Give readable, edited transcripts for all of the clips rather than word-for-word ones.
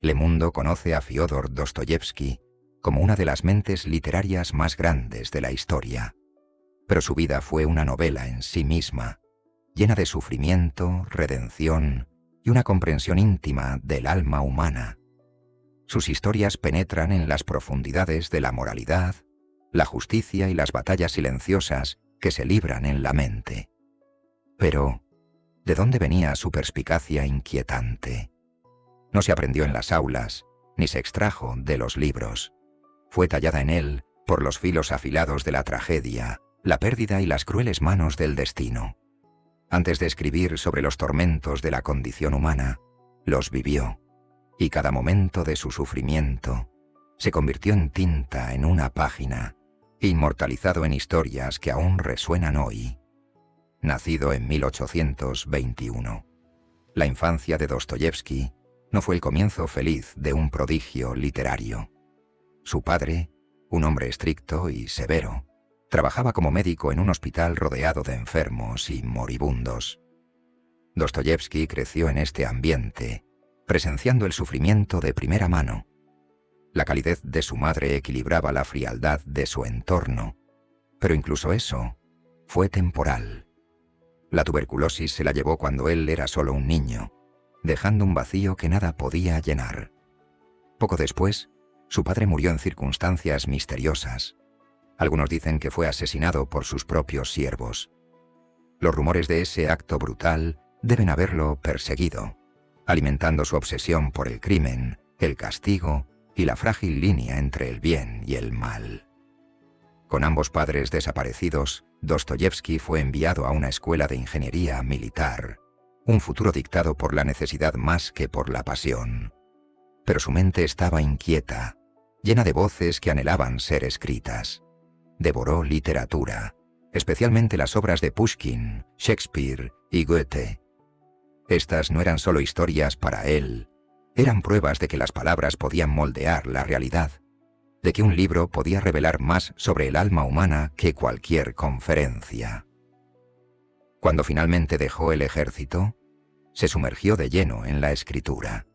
Le Mundo conoce a Fiódor Dostoyevski como una de las mentes literarias más grandes de la historia. Pero su vida fue una novela en sí misma, llena de sufrimiento, redención y una comprensión íntima del alma humana. Sus historias penetran en las profundidades de la moralidad, la justicia y las batallas silenciosas que se libran en la mente. Pero, ¿de dónde venía su perspicacia inquietante? No se aprendió en las aulas, ni se extrajo de los libros. Fue tallada en él por los filos afilados de la tragedia, la pérdida y las crueles manos del destino. Antes de escribir sobre los tormentos de la condición humana, los vivió, y cada momento de su sufrimiento se convirtió en tinta en una página, inmortalizado en historias que aún resuenan hoy. Nacido en 1821, la infancia de Dostoyevski no fue el comienzo feliz de un prodigio literario. Su padre, un hombre estricto y severo, trabajaba como médico en un hospital rodeado de enfermos y moribundos. Dostoyevski creció en este ambiente, presenciando el sufrimiento de primera mano. La calidez de su madre equilibraba la frialdad de su entorno, pero incluso eso fue temporal. La tuberculosis se la llevó cuando él era solo un niño, dejando un vacío que nada podía llenar. Poco después, su padre murió en circunstancias misteriosas. Algunos dicen que fue asesinado por sus propios siervos. Los rumores de ese acto brutal deben haberlo perseguido, alimentando su obsesión por el crimen, el castigo y la frágil línea entre el bien y el mal. Con ambos padres desaparecidos, Dostoyevski fue enviado a una escuela de ingeniería militar, un futuro dictado por la necesidad más que por la pasión. Pero su mente estaba inquieta, llena de voces que anhelaban ser escritas. Devoró literatura, especialmente las obras de Pushkin, Shakespeare y Goethe. Estas no eran solo historias para él, eran pruebas de que las palabras podían moldear la realidad, de que un libro podía revelar más sobre el alma humana que cualquier conferencia. Cuando finalmente dejó el ejército, se sumergió de lleno en la escritura.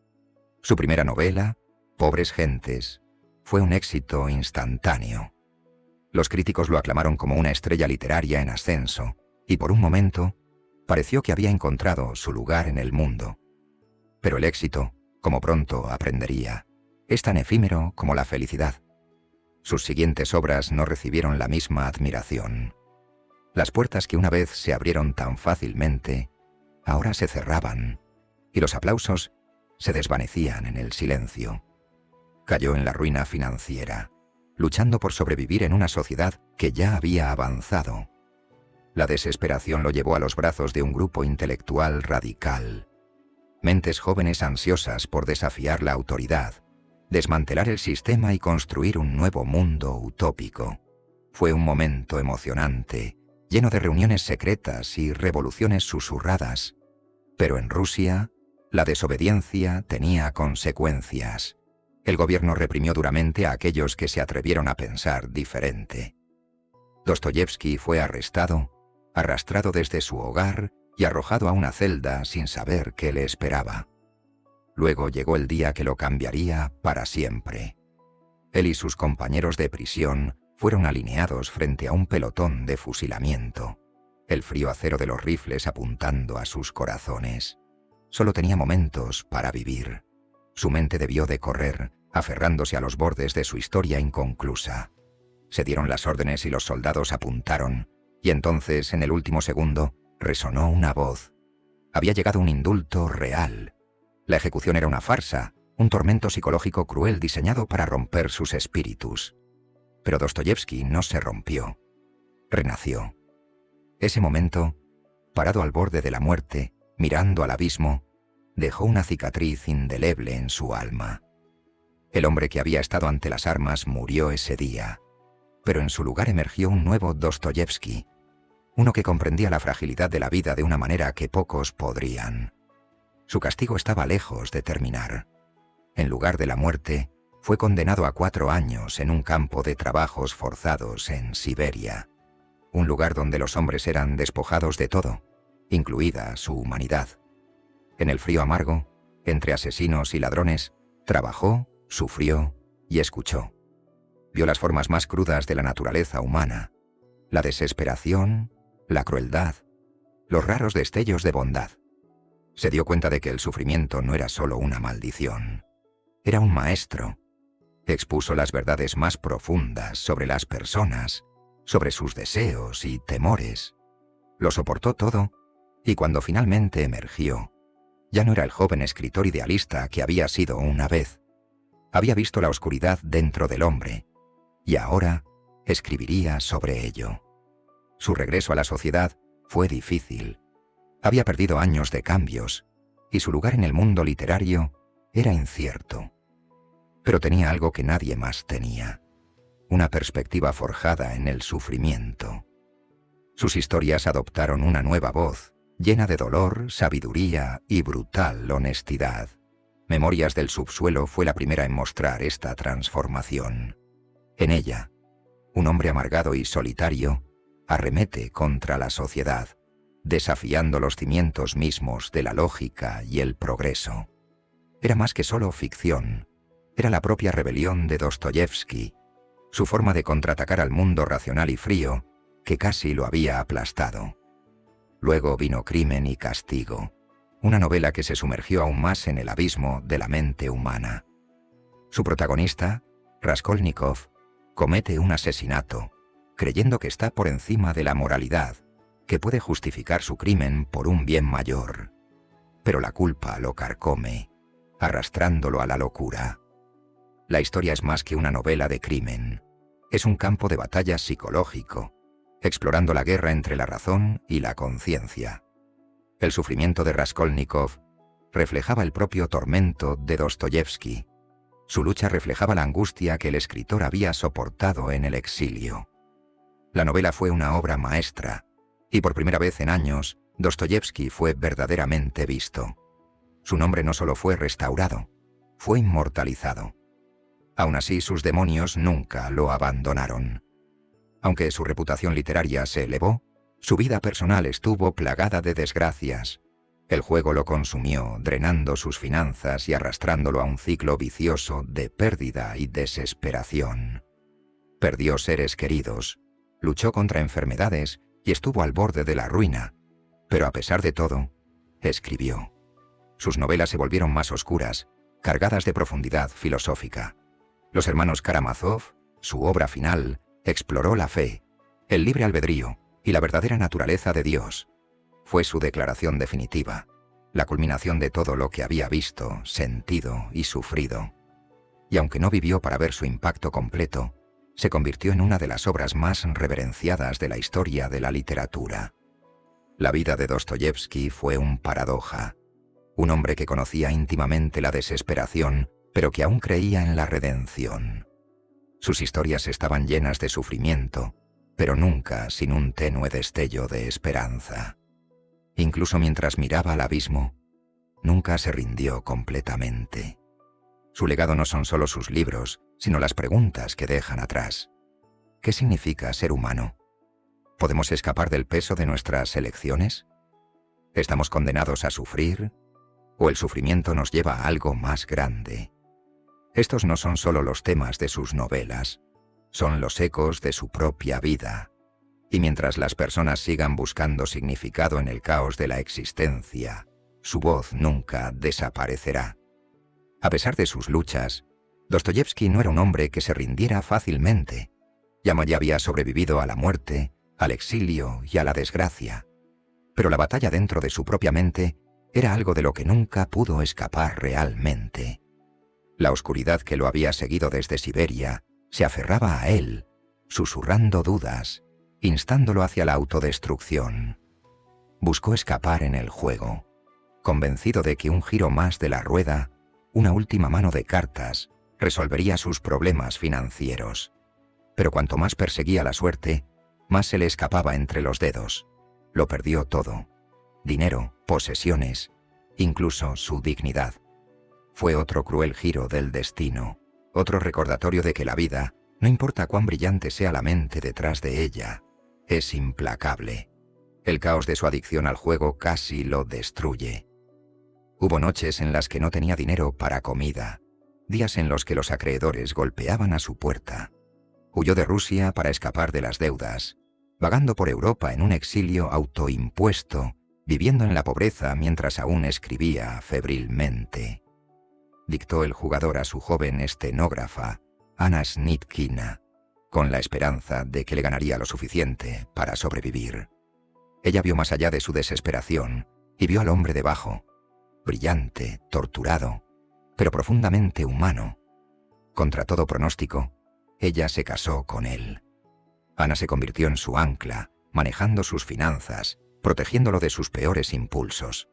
Su primera novela, Pobres Gentes, fue un éxito instantáneo. Los críticos lo aclamaron como una estrella literaria en ascenso, y por un momento pareció que había encontrado su lugar en el mundo. Pero el éxito, como pronto aprendería, es tan efímero como la felicidad. Sus siguientes obras no recibieron la misma admiración. Las puertas que una vez se abrieron tan fácilmente, ahora se cerraban, y los aplausos se desvanecían en el silencio. Cayó en la ruina financiera, luchando por sobrevivir en una sociedad que ya había avanzado. La desesperación lo llevó a los brazos de un grupo intelectual radical. Mentes jóvenes ansiosas por desafiar la autoridad, desmantelar el sistema y construir un nuevo mundo utópico. Fue un momento emocionante, lleno de reuniones secretas y revoluciones susurradas. Pero en Rusia, la desobediencia tenía consecuencias. El gobierno reprimió duramente a aquellos que se atrevieron a pensar diferente. Dostoyevski fue arrestado, arrastrado desde su hogar y arrojado a una celda sin saber qué le esperaba. Luego llegó el día que lo cambiaría para siempre. Él y sus compañeros de prisión fueron alineados frente a un pelotón de fusilamiento, el frío acero de los rifles apuntando a sus corazones. Solo tenía momentos para vivir. Su mente debió de correr, aferrándose a los bordes de su historia inconclusa. Se dieron las órdenes y los soldados apuntaron, y entonces, en el último segundo, resonó una voz. Había llegado un indulto real. La ejecución era una farsa, un tormento psicológico cruel diseñado para romper sus espíritus. Pero Dostoyevski no se rompió. Renació. Ese momento, parado al borde de la muerte, mirando al abismo, dejó una cicatriz indeleble en su alma. El hombre que había estado ante las armas murió ese día, pero en su lugar emergió un nuevo Dostoyevski, uno que comprendía la fragilidad de la vida de una manera que pocos podrían. Su castigo estaba lejos de terminar. En lugar de la muerte, fue condenado a 4 años en un campo de trabajos forzados en Siberia, un lugar donde los hombres eran despojados de todo, incluida su humanidad. En el frío amargo, entre asesinos y ladrones, Trabajó, sufrió y escuchó. Vio las formas más crudas de la naturaleza humana, la desesperación, la crueldad, los raros destellos de bondad. Se dio cuenta de que el sufrimiento no era solo una maldición. Era un maestro. Expuso las verdades más profundas sobre las personas, sobre sus deseos y temores. Lo soportó todo, y cuando finalmente emergió, ya no era el joven escritor idealista que había sido una vez. Había visto la oscuridad dentro del hombre, y ahora escribiría sobre ello. Su regreso a la sociedad fue difícil. Había perdido años de cambios, y su lugar en el mundo literario era incierto. Pero tenía algo que nadie más tenía: una perspectiva forjada en el sufrimiento. Sus historias adoptaron una nueva voz, llena de dolor, sabiduría y brutal honestidad. Memorias del subsuelo fue la primera en mostrar esta transformación. En ella, un hombre amargado y solitario arremete contra la sociedad, desafiando los cimientos mismos de la lógica y el progreso. Era más que solo ficción. Era la propia rebelión de Dostoyevski, su forma de contraatacar al mundo racional y frío que casi lo había aplastado. Luego vino Crimen y Castigo, una novela que se sumergió aún más en el abismo de la mente humana. Su protagonista, Raskolnikov, comete un asesinato, creyendo que está por encima de la moralidad, que puede justificar su crimen por un bien mayor. Pero la culpa lo carcome, arrastrándolo a la locura. La historia es más que una novela de crimen. Es un campo de batalla psicológico, explorando la guerra entre la razón y la conciencia. El sufrimiento de Raskolnikov reflejaba el propio tormento de Dostoyevski. Su lucha reflejaba la angustia que el escritor había soportado en el exilio. La novela fue una obra maestra, y por primera vez en años, Dostoyevski fue verdaderamente visto. Su nombre no solo fue restaurado, fue inmortalizado. Aún así, sus demonios nunca lo abandonaron. Aunque su reputación literaria se elevó, su vida personal estuvo plagada de desgracias. El juego lo consumió, drenando sus finanzas y arrastrándolo a un ciclo vicioso de pérdida y desesperación. Perdió seres queridos, luchó contra enfermedades y estuvo al borde de la ruina, pero a pesar de todo, escribió. Sus novelas se volvieron más oscuras, cargadas de profundidad filosófica. Los hermanos Karamazov, su obra final, exploró la fe, el libre albedrío y la verdadera naturaleza de Dios. Fue su declaración definitiva, la culminación de todo lo que había visto, sentido y sufrido. Y aunque no vivió para ver su impacto completo, se convirtió en una de las obras más reverenciadas de la historia de la literatura. La vida de Dostoyevski fue un paradoja. Un hombre que conocía íntimamente la desesperación, pero que aún creía en la redención. Sus historias estaban llenas de sufrimiento, pero nunca sin un tenue destello de esperanza. Incluso mientras miraba al abismo, nunca se rindió completamente. Su legado no son solo sus libros, sino las preguntas que dejan atrás. ¿Qué significa ser humano? ¿Podemos escapar del peso de nuestras elecciones? ¿Estamos condenados a sufrir? ¿O el sufrimiento nos lleva a algo más grande? Estos no son solo los temas de sus novelas, son los ecos de su propia vida. Y mientras las personas sigan buscando significado en el caos de la existencia, su voz nunca desaparecerá. A pesar de sus luchas, Dostoyevski no era un hombre que se rindiera fácilmente. Ya había sobrevivido a la muerte, al exilio y a la desgracia. Pero la batalla dentro de su propia mente era algo de lo que nunca pudo escapar realmente. La oscuridad que lo había seguido desde Siberia se aferraba a él, susurrando dudas, instándolo hacia la autodestrucción. Buscó escapar en el juego, convencido de que un giro más de la rueda, una última mano de cartas, resolvería sus problemas financieros. Pero cuanto más perseguía la suerte, más se le escapaba entre los dedos. Lo perdió todo: dinero, posesiones, incluso su dignidad. Fue otro cruel giro del destino, otro recordatorio de que la vida, no importa cuán brillante sea la mente detrás de ella, es implacable. El caos de su adicción al juego casi lo destruye. Hubo noches en las que no tenía dinero para comida, días en los que los acreedores golpeaban a su puerta. Huyó de Rusia para escapar de las deudas, vagando por Europa en un exilio autoimpuesto, viviendo en la pobreza mientras aún escribía febrilmente. Dictó el jugador a su joven estenógrafa, Anna Snitkina, con la esperanza de que le ganaría lo suficiente para sobrevivir. Ella vio más allá de su desesperación y vio al hombre debajo, brillante, torturado, pero profundamente humano. Contra todo pronóstico, ella se casó con él. Ana se convirtió en su ancla, manejando sus finanzas, protegiéndolo de sus peores impulsos.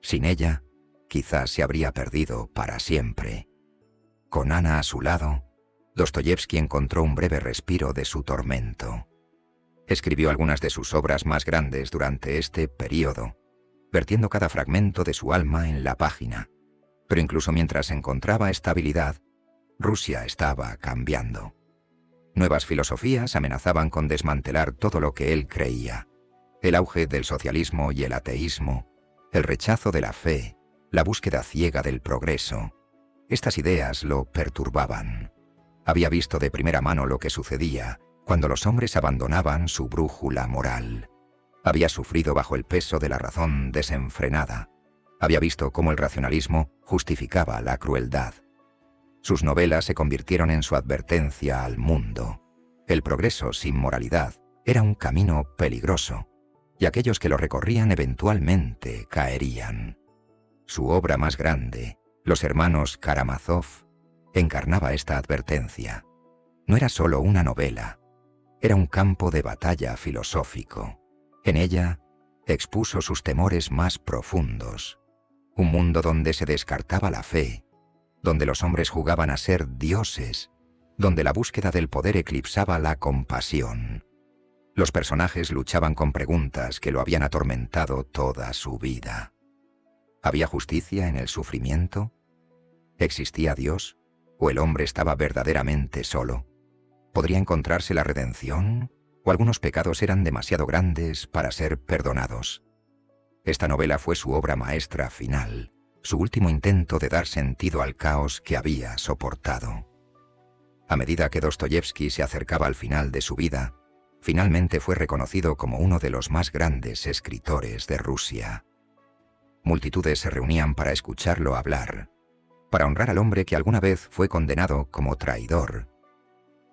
Sin ella, quizás se habría perdido para siempre. Con Ana a su lado, Dostoyevski encontró un breve respiro de su tormento. Escribió algunas de sus obras más grandes durante este período, vertiendo cada fragmento de su alma en la página. Pero incluso mientras encontraba estabilidad, Rusia estaba cambiando. Nuevas filosofías amenazaban con desmantelar todo lo que él creía. El auge del socialismo y el ateísmo, el rechazo de la fe, la búsqueda ciega del progreso. Estas ideas lo perturbaban. Había visto de primera mano lo que sucedía cuando los hombres abandonaban su brújula moral. Había sufrido bajo el peso de la razón desenfrenada. Había visto cómo el racionalismo justificaba la crueldad. Sus novelas se convirtieron en su advertencia al mundo. El progreso sin moralidad era un camino peligroso, y aquellos que lo recorrían eventualmente caerían. Su obra más grande, Los hermanos Karamazov, encarnaba esta advertencia. No era solo una novela, era un campo de batalla filosófico. En ella expuso sus temores más profundos. Un mundo donde se descartaba la fe, donde los hombres jugaban a ser dioses, donde la búsqueda del poder eclipsaba la compasión. Los personajes luchaban con preguntas que lo habían atormentado toda su vida. ¿Había justicia en el sufrimiento? ¿Existía Dios? ¿O el hombre estaba verdaderamente solo? ¿Podría encontrarse la redención? ¿O algunos pecados eran demasiado grandes para ser perdonados? Esta novela fue su obra maestra final, su último intento de dar sentido al caos que había soportado. A medida que Dostoyevski se acercaba al final de su vida, finalmente fue reconocido como uno de los más grandes escritores de Rusia. Multitudes se reunían para escucharlo hablar, para honrar al hombre que alguna vez fue condenado como traidor.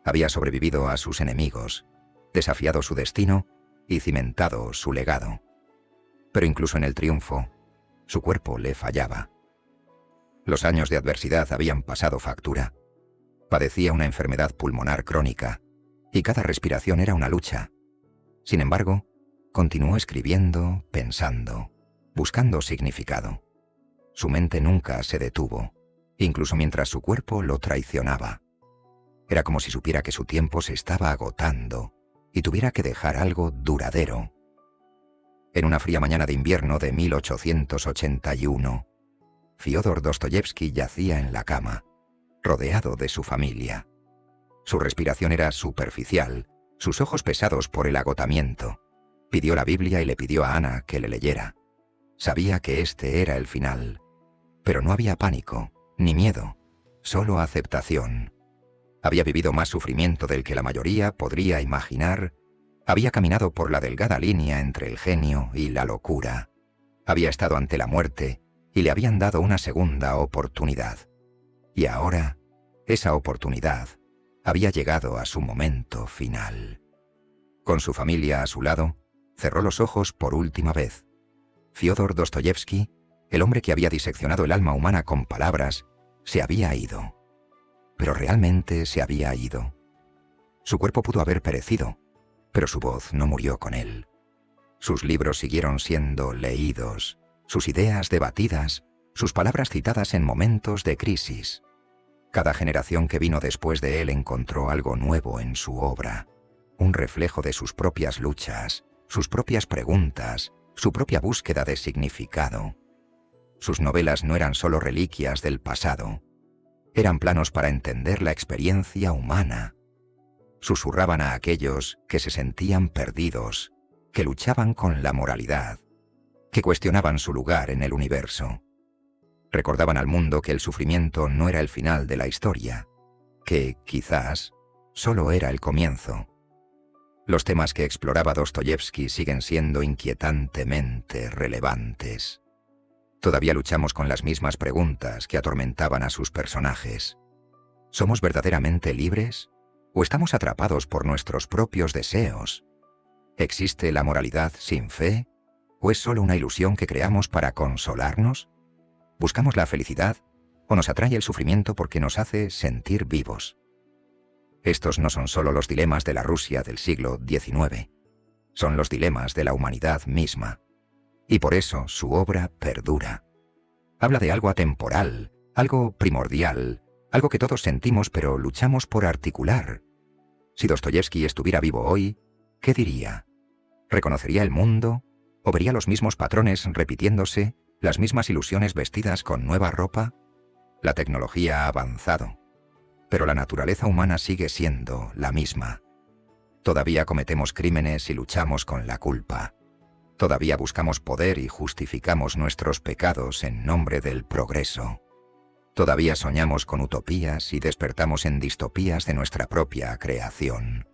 Había sobrevivido a sus enemigos, desafiado su destino y cimentado su legado. Pero incluso en el triunfo, su cuerpo le fallaba. Los años de adversidad habían pasado factura. Padecía una enfermedad pulmonar crónica, y cada respiración era una lucha. Sin embargo, continuó escribiendo, pensando, buscando significado. Su mente nunca se detuvo, incluso mientras su cuerpo lo traicionaba. Era como si supiera que su tiempo se estaba agotando y tuviera que dejar algo duradero. En una fría mañana de invierno de 1881, Fyodor Dostoyevski yacía en la cama, rodeado de su familia. Su respiración era superficial, sus ojos pesados por el agotamiento. Pidió la Biblia y le pidió a Ana que le leyera. Sabía que este era el final, pero no había pánico, ni miedo, solo aceptación. Había vivido más sufrimiento del que la mayoría podría imaginar. Había caminado por la delgada línea entre el genio y la locura. Había estado ante la muerte y le habían dado una segunda oportunidad. Y ahora, esa oportunidad había llegado a su momento final. Con su familia a su lado, cerró los ojos por última vez. Fyodor Dostoyevski, el hombre que había diseccionado el alma humana con palabras, se había ido. Pero realmente se había ido. Su cuerpo pudo haber perecido, pero su voz no murió con él. Sus libros siguieron siendo leídos, sus ideas debatidas, sus palabras citadas en momentos de crisis. Cada generación que vino después de él encontró algo nuevo en su obra, un reflejo de sus propias luchas, sus propias preguntas, su propia búsqueda de significado. Sus novelas no eran solo reliquias del pasado, eran planos para entender la experiencia humana. Susurraban a aquellos que se sentían perdidos, que luchaban con la moralidad, que cuestionaban su lugar en el universo. Recordaban al mundo que el sufrimiento no era el final de la historia, que, quizás, solo era el comienzo. Los temas que exploraba Dostoyevski siguen siendo inquietantemente relevantes. Todavía luchamos con las mismas preguntas que atormentaban a sus personajes. ¿Somos verdaderamente libres? ¿O estamos atrapados por nuestros propios deseos? ¿Existe la moralidad sin fe? ¿O es solo una ilusión que creamos para consolarnos? ¿Buscamos la felicidad? ¿O nos atrae el sufrimiento porque nos hace sentir vivos? Estos no son solo los dilemas de la Rusia del siglo XIX. Son los dilemas de la humanidad misma. Y por eso su obra perdura. Habla de algo atemporal, algo primordial, algo que todos sentimos pero luchamos por articular. Si Dostoyevski estuviera vivo hoy, ¿qué diría? ¿Reconocería el mundo? ¿O vería los mismos patrones repitiéndose, las mismas ilusiones vestidas con nueva ropa? La tecnología ha avanzado, pero la naturaleza humana sigue siendo la misma. Todavía cometemos crímenes y luchamos con la culpa. Todavía buscamos poder y justificamos nuestros pecados en nombre del progreso. Todavía soñamos con utopías y despertamos en distopías de nuestra propia creación.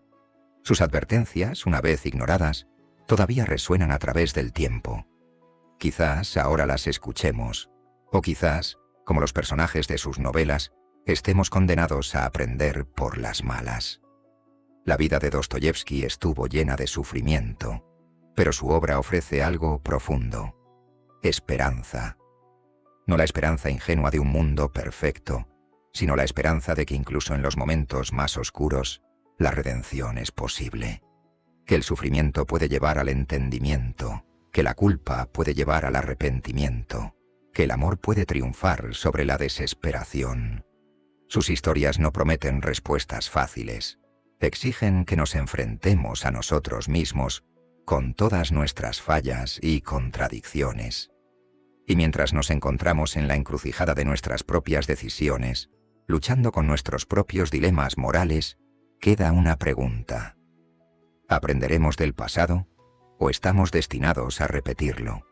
Sus advertencias, una vez ignoradas, todavía resuenan a través del tiempo. Quizás ahora las escuchemos, o quizás, como los personajes de sus novelas, estemos condenados a aprender por las malas. La vida de Dostoyevski estuvo llena de sufrimiento, pero su obra ofrece algo profundo: esperanza. No la esperanza ingenua de un mundo perfecto, sino la esperanza de que incluso en los momentos más oscuros, la redención es posible. Que el sufrimiento puede llevar al entendimiento, que la culpa puede llevar al arrepentimiento, que el amor puede triunfar sobre la desesperación. Sus historias no prometen respuestas fáciles, exigen que nos enfrentemos a nosotros mismos con todas nuestras fallas y contradicciones. Y mientras nos encontramos en la encrucijada de nuestras propias decisiones, luchando con nuestros propios dilemas morales, queda una pregunta: ¿aprenderemos del pasado o estamos destinados a repetirlo?